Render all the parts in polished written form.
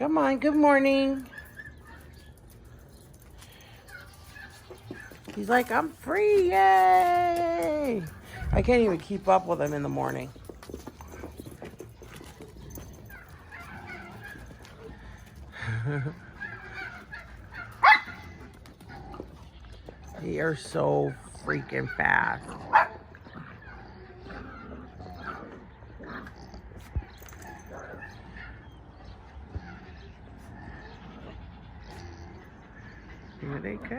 Come on, good morning. He's like, I'm free, yay! I can't even keep up with him in the morning. They are so freaking fast. Here they go.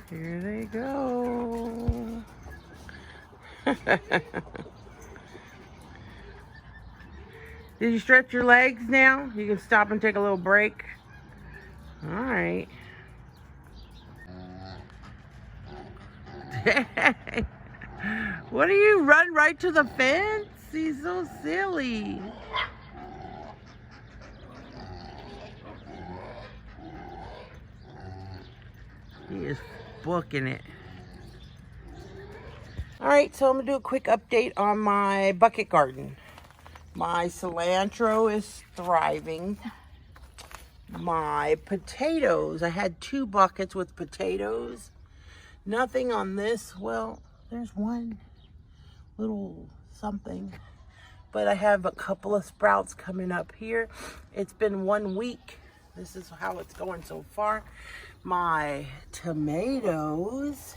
Here they go. Did you stretch your legs now? You can stop and take a little break. All right. What do you run right to the fence? He's so silly. He is booking it. All right, so I'm gonna do a quick update on my bucket garden. My cilantro is thriving. My potatoes, I had 2 buckets with potatoes. Nothing on this. Well, there's one little something, but I have a couple of sprouts coming up here. It's been 1 week. This is how it's going so far. My tomatoes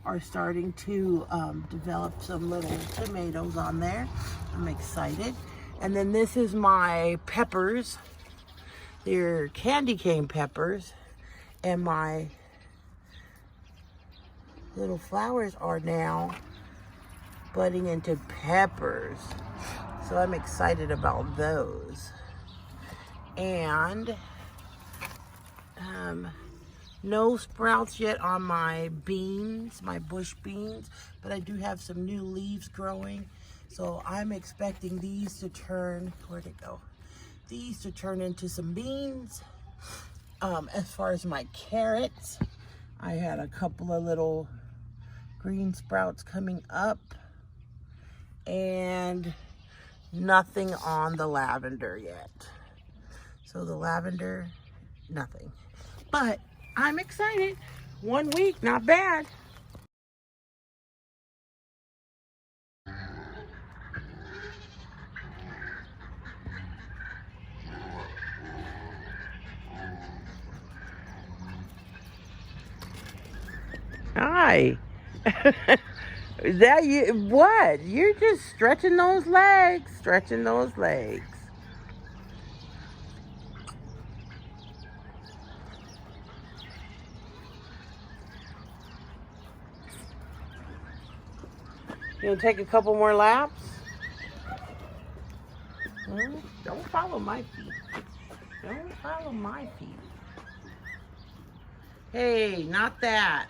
are starting to develop some little tomatoes on there. I'm excited. And then this is my peppers. They're candy cane peppers. And my little flowers are now budding into peppers. So I'm excited about those. And no sprouts yet on my beans, my bush beans, but I do have some new leaves growing. So I'm expecting these to turn, where'd it go? These to turn into some beans. As far as my carrots, I had a couple of little green sprouts coming up and nothing on the lavender yet. So the lavender, nothing. But I'm excited. 1 week, not bad. Hi. Is that you? What? You're just stretching those legs. Stretching those legs. You gonna take a couple more laps? Don't follow my feet. Don't follow my feet. Hey, not that.